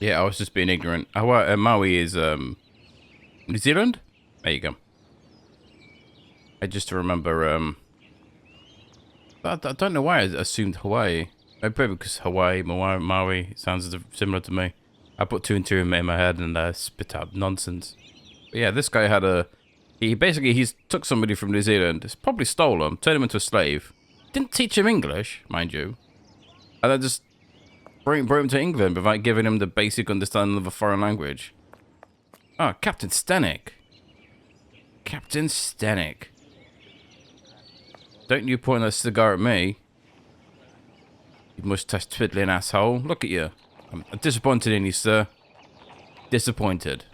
Yeah, I was just being ignorant. Maui is New Zealand? There you go. I just remember I don't know why I assumed Hawaii. Maybe because Hawaii, Maui sounds similar to me. I put two and two in my head and spit out nonsense. But yeah, this guy had he's took somebody from New Zealand. It's probably stole him, turned him into a slave. Didn't teach him English, mind you. And then just brought him to England without giving him the basic understanding of a foreign language. Oh, Captain Stenik. Captain Stenik. Don't you point that cigar at me. You mustache twiddling asshole. Look at you. I'm disappointed in you, sir. Disappointed.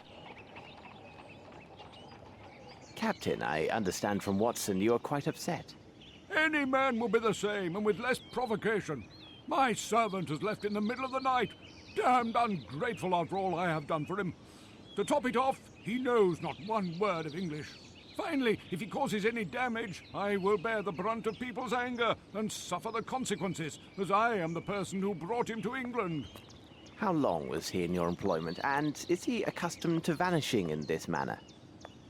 Captain, I understand from Watson you're quite upset. Any man will be the same, and with less provocation. My servant is left in the middle of the night. Damned ungrateful after all I have done for him. To top it off, he knows not one word of English. Finally, if he causes any damage, I will bear the brunt of people's anger and suffer the consequences, as I am the person who brought him to England. How long was he in your employment, and is he accustomed to vanishing in this manner?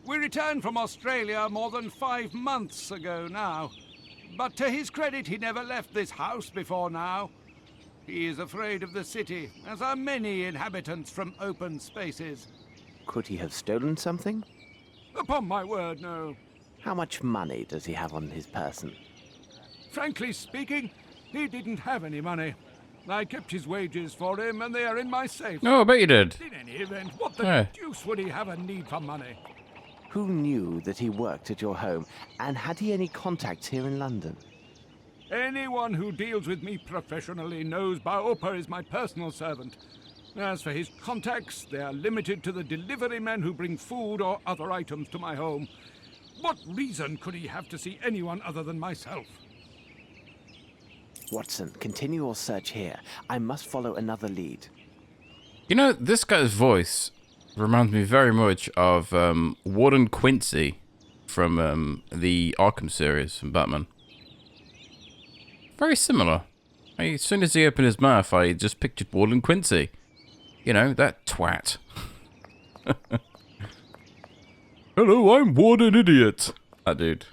We returned from Australia more than 5 months ago now. But to his credit, he never left this house before now. He is afraid of the city, as are many inhabitants from open spaces. Could he have stolen something? Upon my word, no. How much money does he have on his person? Frankly speaking, he didn't have any money. I kept his wages for him, and they are in my safe. Oh, I bet you did. In any event, what the deuce would he have a need for money? Who knew that he worked at your home, and had he any contacts here in London? Anyone who deals with me professionally knows 𝘨𝘮𝘴𝘩𝘦𝘪𝘳 is my personal servant. As for his contacts, they are limited to the delivery men who bring food or other items to my home. What reason could he have to see anyone other than myself? Watson, continue your search here. I must follow another lead. You know, this guy's voice reminds me very much of Warden Quincy from the Arkham series from Batman. Very similar. As soon as he opened his mouth, I just pictured Warden Quincy. You know, that twat. Hello, I'm Warden Idiot. That dude.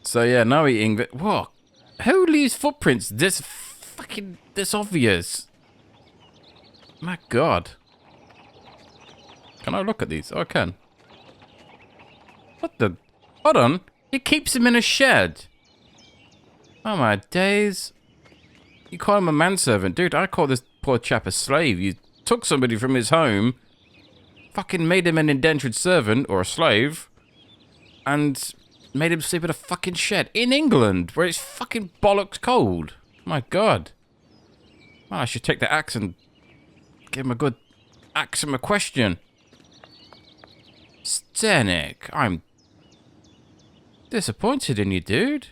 So yeah, now he English. What? Who leaves footprints this obvious? My God. Can I look at these? Oh, I can. What the? Hold on. He keeps him in a shed. Oh my days. You call him a manservant. Dude, I call this poor chap a slave. You took somebody from his home, fucking made him an indentured servant or a slave, and made him sleep in a fucking shed in England where it's fucking bollocks cold. My God. Well, I should take the axe and give him a good axe him a question. Stenik, I'm disappointed in you, dude.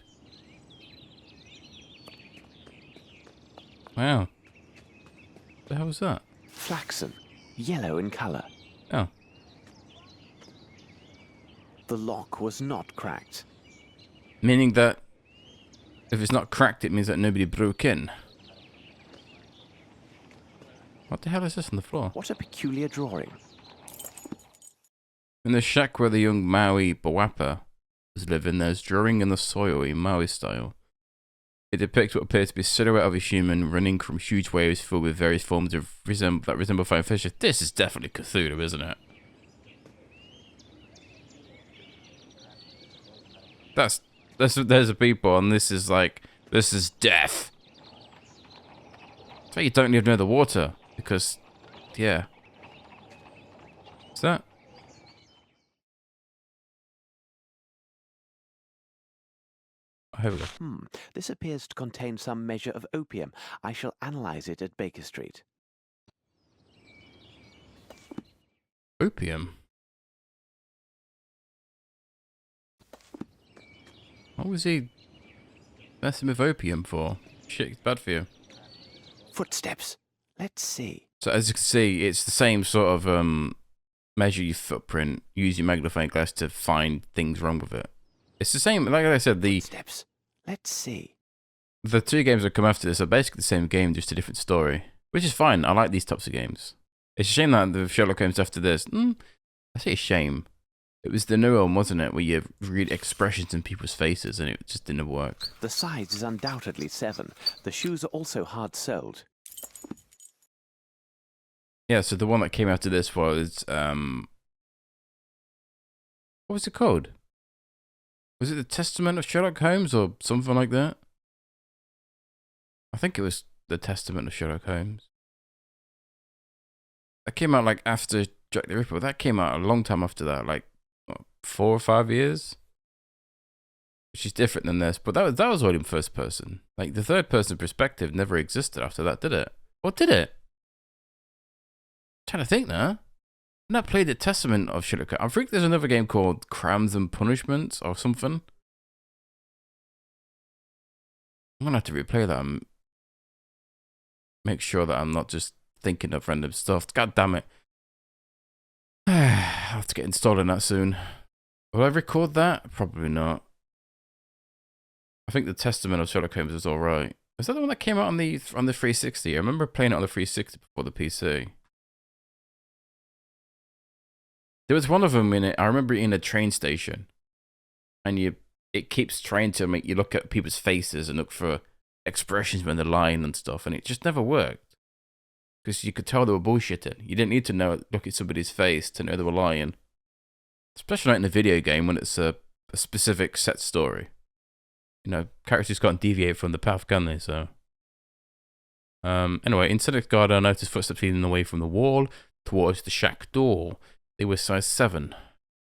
Wow. What the hell was that? Flaxen, yellow in colour. Oh. The lock was not cracked. Meaning that if it's not cracked, it means that nobody broke in. What the hell is this on the floor? What a peculiar drawing. In the shack where the young 𝘨𝘮𝘴𝘩𝘦𝘪𝘳 was living, there's drawing in the soil in Maui style. It depicts what appears to be a silhouette of a human running from huge waves filled with various forms of that resemble flying fishes. This is definitely Cthulhu, isn't it? There's a people, and this is death. So you don't even know the water, because, yeah. What's that? Oh, here we go. This appears to contain some measure of opium. I shall analyze it at Baker Street. Opium? What was he messing with opium for? Shit, it's bad for you. Footsteps. Let's see. So as you can see, it's the same sort of measure your footprint, use your magnifying glass to find things wrong with it. It's the same, like I said, Footsteps. Let's see. the two games that come after this are basically the same game, just a different story. Which is fine. I like these types of games. It's a shame that the Sherlock Holmes after this. I say a shame. It was the new one, wasn't it, where you read expressions in people's faces and it just didn't work. The size is undoubtedly 7. The shoes are also hard-soled. Yeah, so the one that came after this was, what was it called? Was it the Testament of Sherlock Holmes or something like that? I think it was the Testament of Sherlock Holmes. That came out like after Jack the Ripper. That came out a long time after that, like what, 4 or 5 years, which is different than this. But that was all in first person. Like the third person perspective never existed after that, did it? What did it? I'm trying to think now. I've not played the Testament of Sherlock Holmes. I think there's another game called Crimes and Punishments or something. I'm gonna have to replay that and make sure that I'm not just thinking of random stuff. God damn it. I'll have to get installed in that soon. Will I record that? Probably not. I think the Testament of Sherlock Holmes is alright. Is that the one that came out on the 360? I remember playing it on the 360 before the PC. There was one of them in it. I remember it in a train station. And it keeps trying to make you look at people's faces and look for expressions when they're lying and stuff. And it just never worked. Because you could tell they were bullshitting. You didn't need to look at somebody's face to know they were lying. Especially not in a video game when it's a specific set story. You know, characters can't deviate from the path, can they? So, anyway, inside the garden, I noticed footsteps leading away from the wall towards the shack door. They were size 7.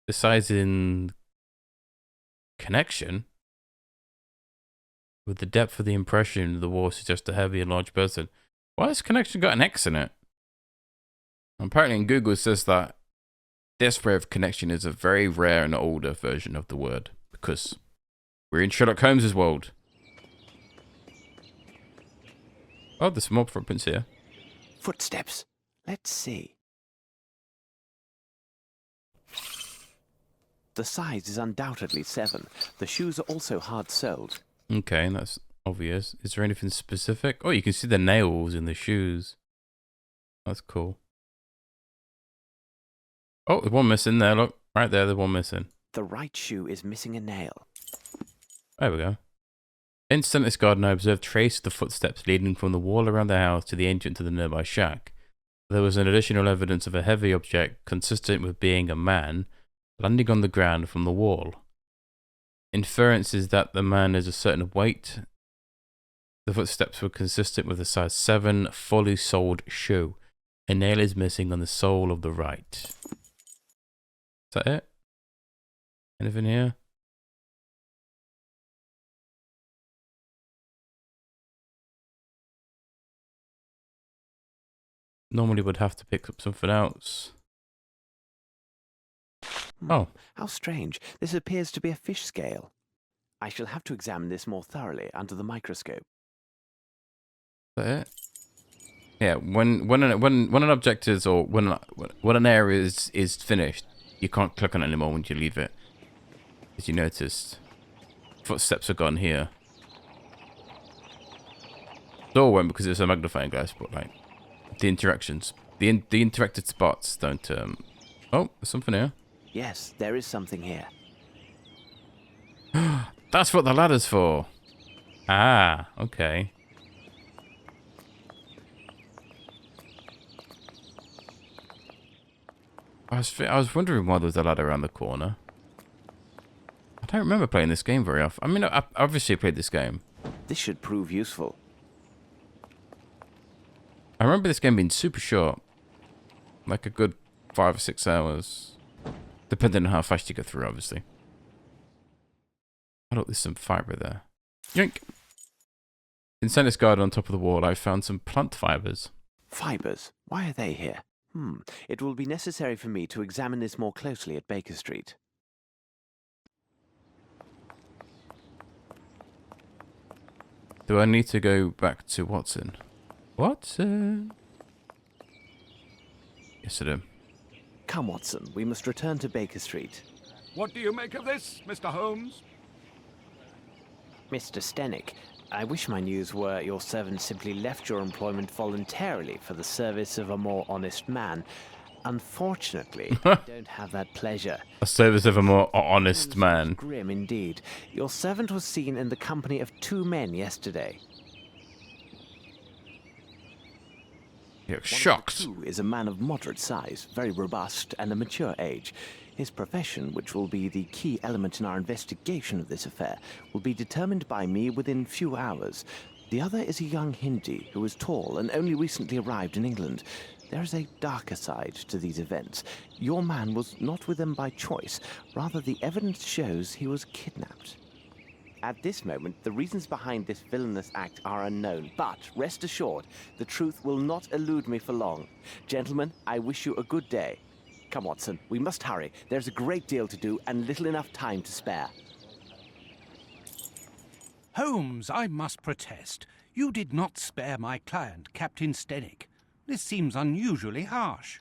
The size in connection with the depth of the impression of the wall suggests a heavy and large person. Why has connection got an X in it? Apparently in Google it says that this way of connection is a very rare and older version of the word because we're in Sherlock Holmes' world. Oh, there's some more footprints here. Footsteps. Let's see. The size is undoubtedly 7. The shoes are also hard-soled. Okay, that's obvious. Is there anything specific? Oh, you can see the nails in the shoes. That's cool. Oh, there's one missing there. Look, right there, there's one missing. The right shoe is missing a nail. There we go. Inside this garden, I observed traces of the footsteps leading from the wall around the house to the entrance to the nearby shack. There was an additional evidence of a heavy object consistent with being a man landing on the ground from the wall. Inference is that the man is a certain weight. The footsteps were consistent with a size 7 fully soled shoe. A nail is missing on the sole of the right. Is that it? Anything here? Normally would have to pick up something else. Oh. How strange. This appears to be a fish scale. I shall have to examine this more thoroughly under the microscope. Is that it? Yeah, when an object is, or when an area is finished, you can't click on it anymore when you leave it. As you noticed, footsteps are gone here. Door went because it's a magnifying glass, but like the interactions, the interacted spots don't. Oh, there's something here. Yes, there is something here. That's what the ladder's for. Ah, okay. I was wondering why there was a ladder around the corner. I don't remember playing this game very often. I mean, I obviously played this game. This should prove useful. I remember this game being super short. Like a good 5 or 6 hours. Depending on how fast you get through, obviously. Oh, look, there's some fibre there. Yoink! Inside this garden on top of the wall, I found some plant fibres. Fibres? Why are they here? It will be necessary for me to examine this more closely at Baker Street. Do I need to go back to Watson? Watson? Yes, I do. Come, Watson, we must return to Baker Street. What do you make of this, Mr. Holmes? Mr. Stennick, I wish my news were your servant simply left your employment voluntarily for the service of a more honest man. Unfortunately, I don't have that pleasure. A service of a more honest man. Grim indeed. Your servant was seen in the company of 2 men yesterday. You're shocked. One of the 2 is a man of moderate size, very robust, and a mature age. His profession, which will be the key element in our investigation of this affair, will be determined by me within few hours. The other is a young Hindi who is tall and only recently arrived in England. There is a darker side to these events. Your man was not with them by choice. Rather, the evidence shows he was kidnapped. At this moment, the reasons behind this villainous act are unknown, but rest assured, the truth will not elude me for long. Gentlemen, I wish you a good day. Come, Watson, we must hurry. There's a great deal to do and little enough time to spare. Holmes, I must protest. You did not spare my client, Captain Stennick. This seems unusually harsh.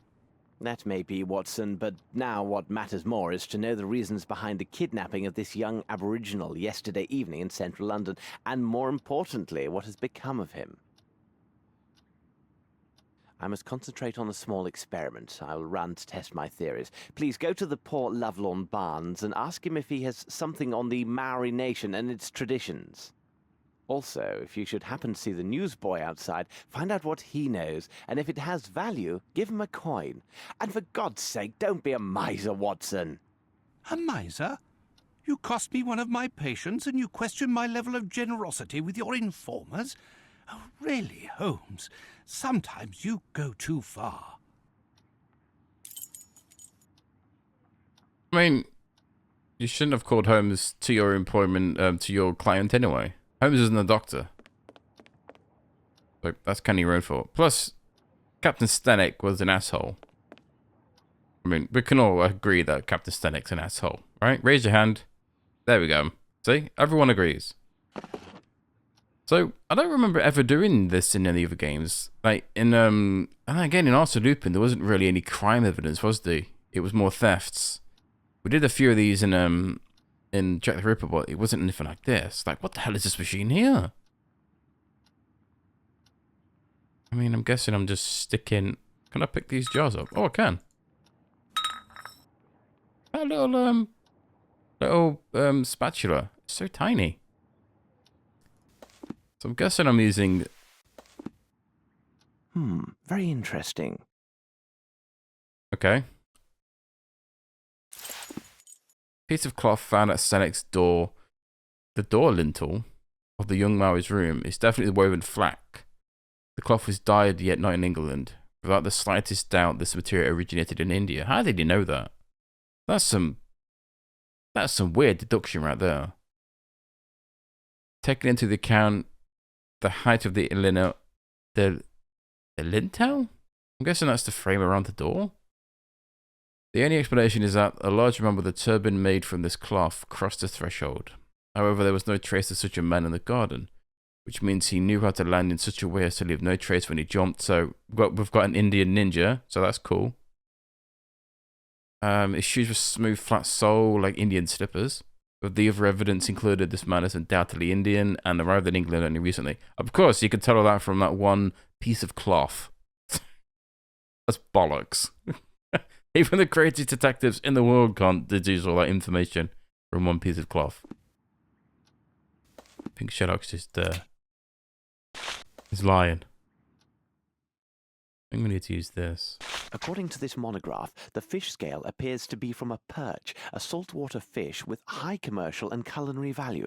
That may be, Watson, but now what matters more is to know the reasons behind the kidnapping of this young aboriginal yesterday evening in central London, and more importantly, what has become of him. I must concentrate on a small experiment I will run to test my theories. Please go to the poor lovelorn Barnes and ask him if he has something on the Maori nation and its traditions. Also, if you should happen to see the newsboy outside, find out what he knows, and if it has value, give him a coin. And for God's sake, don't be a miser, Watson. A miser? You cost me one of my patients, and you question my level of generosity with your informers? Oh, really, Holmes, sometimes you go too far. I mean, you shouldn't have called Holmes to your employment, to your client anyway. Holmes isn't a doctor. So that's kind of your own fault. Plus, Captain Stennick was an asshole. I mean, we can all agree that Captain Stennick's an asshole, right? Raise your hand. There we go. See? Everyone agrees. So, I don't remember ever doing this in any of the games. Like, and again, in Arthur Lupin, there wasn't really any crime evidence, was there? It was more thefts. We did a few of these in Jack the Ripper, but it wasn't anything like this. Like, what the hell is this machine here? I mean, I'm guessing I'm just sticking... Can I pick these jars up? Oh, I can. That little spatula. It's so tiny. So I'm guessing I'm using... Very interesting. Okay. Piece of cloth found at Stennick's door. The door lintel of the young Maori's room is definitely woven flack. The cloth was dyed, yet not in England. Without the slightest doubt, this material originated in India. How did you know that? That's some weird deduction right there. Taking into account the height of the lintel? I'm guessing that's the frame around the door. The only explanation is that a large man with a turban made from this cloth crossed the threshold. However, there was no trace of such a man in the garden, which means he knew how to land in such a way as to leave no trace when he jumped. So we've got an Indian ninja, so that's cool. His shoes were smooth, flat sole, like Indian slippers. But the other evidence included this man is undoubtedly Indian and arrived in England only recently. Of course, you could tell all that from that one piece of cloth. That's bollocks. Even the greatest detectives in the world can't deduce all that information from one piece of cloth. I think Sherlock's just, he's lying. I think we need to use this. According to this monograph, the fish scale appears to be from a perch, a saltwater fish with high commercial and culinary value.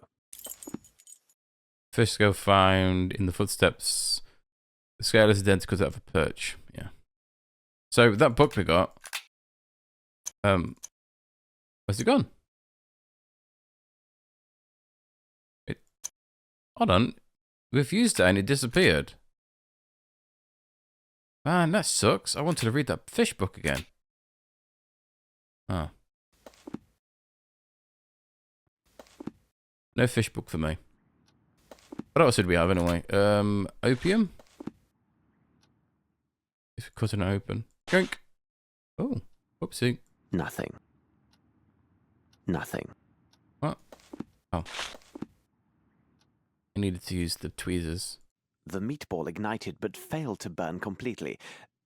Fish scale found in the footsteps. The scale is identical to that of a perch. Yeah. So that book we got. Where's it gone? Hold on. We've used it and it disappeared. Man, that sucks. I wanted to read that fish book again. Oh. No fish book for me. What else did we have anyway? Opium? If we're cutting it open. Drink. Oh, whoopsie. Nothing. Nothing. What? Oh. I needed to use the tweezers. The meatball ignited but failed to burn completely.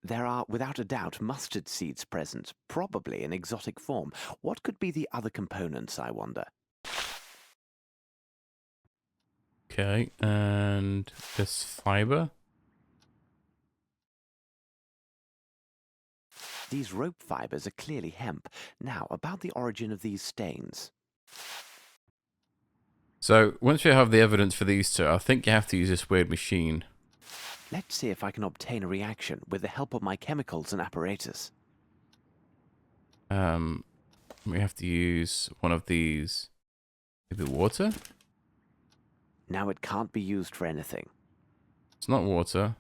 There are, without a doubt, mustard seeds present, probably in exotic form. What could be the other components, I wonder? Okay, and this fiber. These rope fibers are clearly hemp. Now, about the origin of these stains. So, once we have the evidence for these two, I think you have to use this weird machine. Let's see if I can obtain a reaction with the help of my chemicals and apparatus. We have to use one of these. Maybe water? Now it can't be used for anything. It's not water.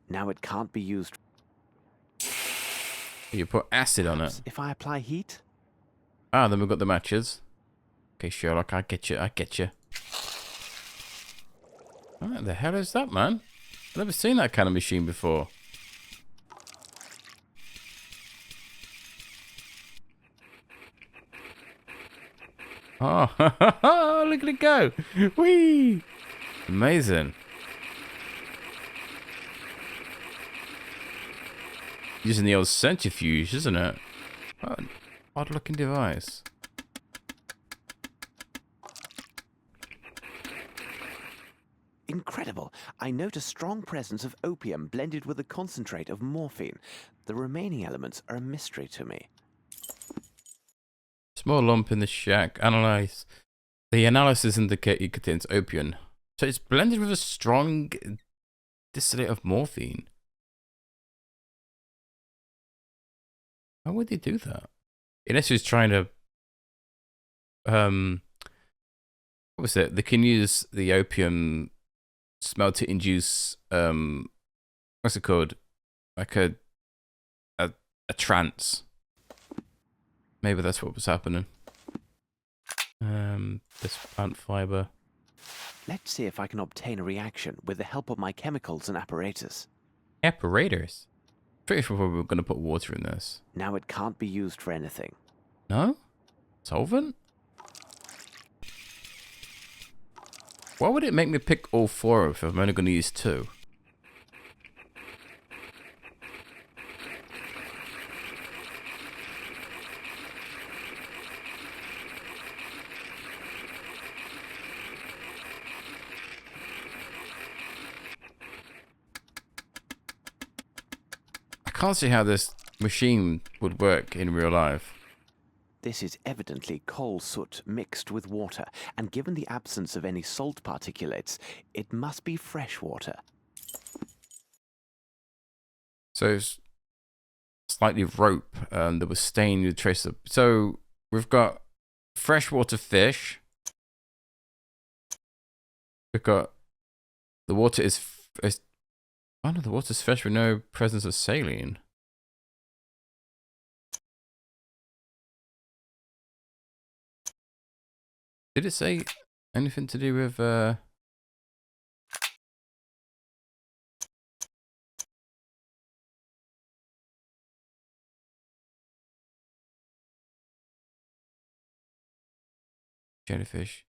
Now it can't be used. You put acid on it. If I apply heat? Ah, then we've got the matches. Okay, Sherlock, I get you, I get you. What the hell is that, man? I've never seen that kind of machine before. Oh, look at it go. Whee! Amazing. Using the old centrifuge, isn't it? What an odd looking device. Incredible. I note a strong presence of opium blended with a concentrate of morphine. The remaining elements are a mystery to me. Small lump in the shack. Analyze. The analysis indicate it contains opium. So it's blended with a strong distillate of morphine. How would they do that? Unless he's trying to what was it? They can use the opium smell to induce what's it called? Like a trance. Maybe that's what was happening. This plant fiber. Let's see if I can obtain a reaction with the help of my chemicals and apparatus. Apparatus? Pretty sure we're going to put water in this. Now it can't be used for anything. No? Solvent? Why would it make me pick all four if I'm only going to use two? I can't see how this machine would work in real life. This is evidently coal soot mixed with water, and given the absence of any salt particulates, it must be fresh water. So it's slightly rope that was stained with traces of... So we've got freshwater fish. We've got... The water is... Oh no, the water's fresh with no presence of saline. Did it say anything to do with jellyfish?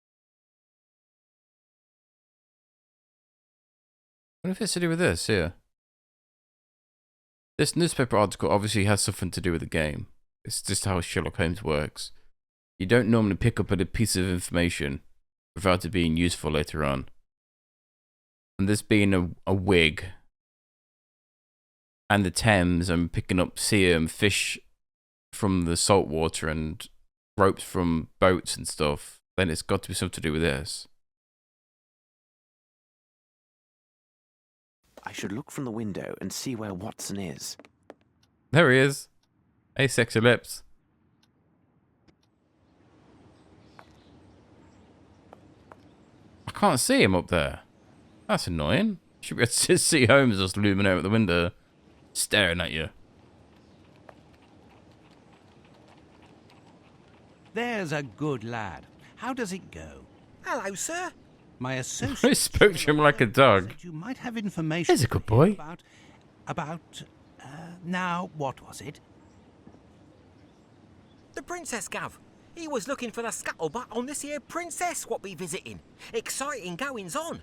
I wonder if it's to do with this here. This newspaper article obviously has something to do with the game. It's just how Sherlock Holmes works. You don't normally pick up a piece of information without it being useful later on. And this being a wig, and the Thames, I'm picking up serum, fish from the salt water, and ropes from boats and stuff, then it's got to be something to do with this. I should look from the window and see where Watson is. There he is. Hey, sexy lips. I can't see him up there. That's annoying. Should be able to see Holmes just looming out the window, staring at you. There's a good lad. How does it go? Hello, sir. My I associate spoke to him like a dog. said you might have information. He's a good boy. About now, what was it? The Princess, Gav. He was looking for the scuttlebutt on this here princess what be visiting. Exciting goings on.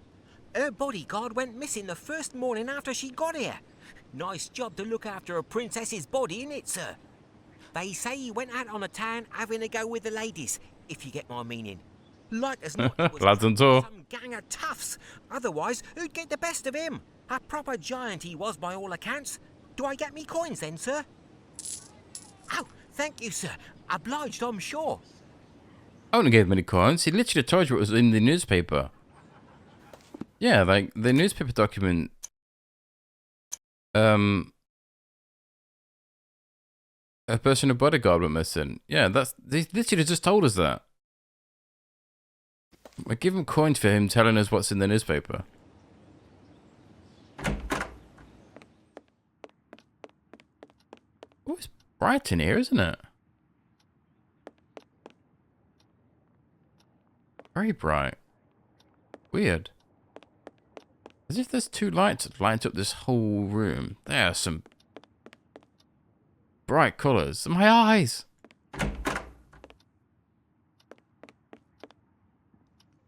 Her bodyguard went missing the first morning after she got here. Nice job to look after a princess's body, innit, sir? They say he went out on the town having a go with the ladies, if you get my meaning. Like as not, it was Lads on tour. some gang of toughs. Otherwise, who'd get the best of him? A proper giant he was by all accounts. Do I get me coins then, sir? Oh, thank you, sir. Obliged, I'm sure. I wouldn't give him any coins. He literally told you what was in the newspaper. Yeah, like the newspaper document. A personal bodyguard went missing. Yeah, they literally just told us that. I give him coins for him telling us what's in the newspaper. Oh, it's bright in here, isn't it? Very bright. Weird. As if there's two lights that light up this whole room. There are some bright colours. My eyes!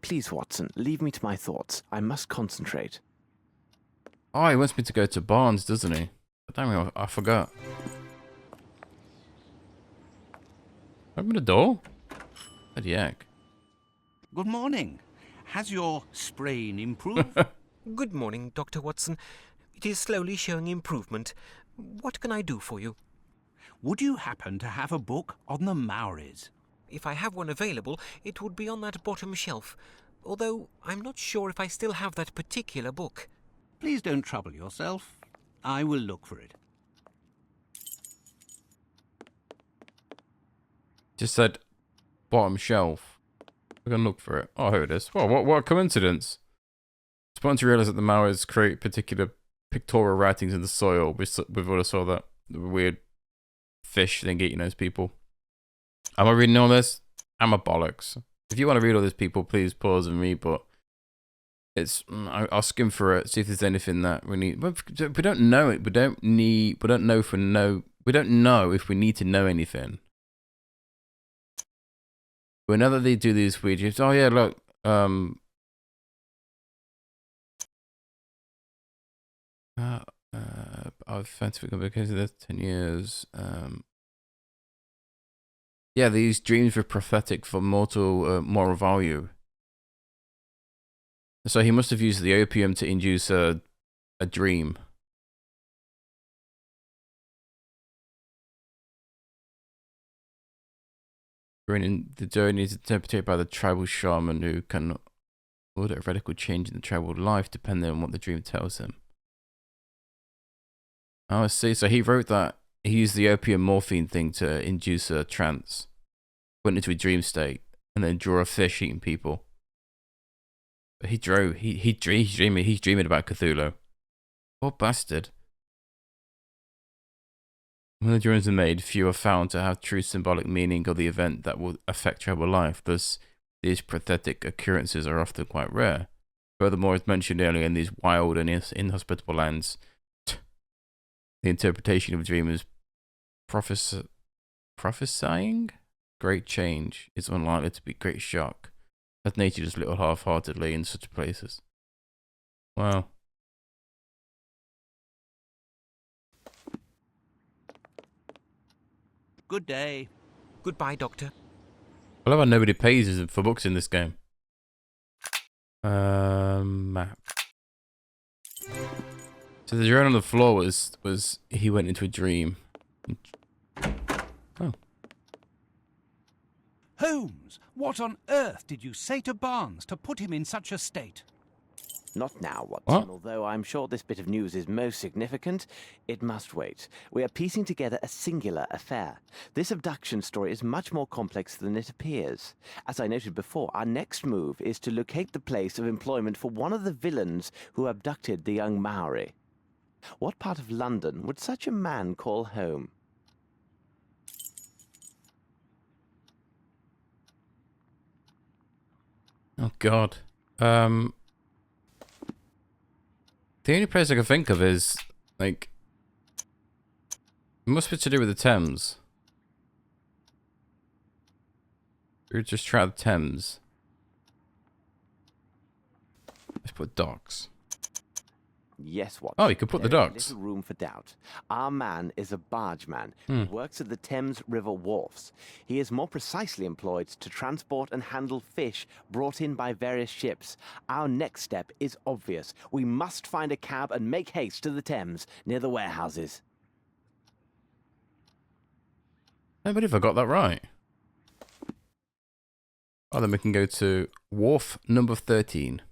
Please, Watson, leave me to my thoughts. I must concentrate. Oh, he wants me to go to Barnes, doesn't he? Damn it, I forgot. Open the door? Bloody heck. Good morning. Has your sprain improved? Good morning, Dr. Watson. It is slowly showing improvement. What can I do for you? Would you happen to have a book on the Maoris? If I have one available, it would be on that bottom shelf. Although, I'm not sure if I still have that particular book. Please don't trouble yourself. I will look for it. Just said bottom shelf. We're gonna look for it. Oh, here it is. Well, what a coincidence. It's important to realise that the Maoris create particular pictorial writings in the soil. We've already saw that. The weird fish thing eating those people. Am I reading all this? I'm a bollocks. If you want to read all this, people, please pause and read, but it's I'll skim through it, see if there's anything that we need. We don't know it. We don't know if we need to know anything. We know that they do these videos. Oh yeah, look. I've scientific because of this 10 years. Yeah, these dreams were prophetic for mortal moral value. So he must have used the opium to induce a dream. The journey is interpreted by the tribal shaman who can order a radical change in the tribal life depending on what the dream tells him. Oh, I see. So he wrote that. He used the opium morphine thing to induce a trance. Went into a dream state and then draw a fish eating people. But he's dreaming about Cthulhu. Poor bastard. When the drawings are made, few are found to have true symbolic meaning of the event that will affect tribal life. Thus, these prophetic occurrences are often quite rare. Furthermore, as mentioned earlier, in these wild and inhospitable lands, the interpretation of a dream is prophesying great change is unlikely to be great shock, as nature does little half-heartedly in such places. Wow. Good day. Goodbye, Doctor. I love how nobody pays for books in this game. Map. So the drawing on the floor was he went into a dream. Oh. Holmes, what on earth did you say to Barnes to put him in such a state? Not now, Watson. What? Although I'm sure this bit of news is most significant, it must wait. We are piecing together a singular affair. This abduction story is much more complex than it appears. As I noted before, our next move is to locate the place of employment for one of the villains who abducted the young Maori. What part of London would such a man call home? Oh God. The only place I can think of is like it must be to do with the Thames. We're just try the Thames. Let's put docks. Yes, Watson. Oh, you could put the There is docks. little room for doubt. Our man is a bargeman who works at the Thames River wharfs. He is more precisely employed to transport and handle fish brought in by various ships. Our next step is obvious. We must find a cab and make haste to the Thames near the warehouses. I believe I got that right. Oh, then we can go to wharf number 13.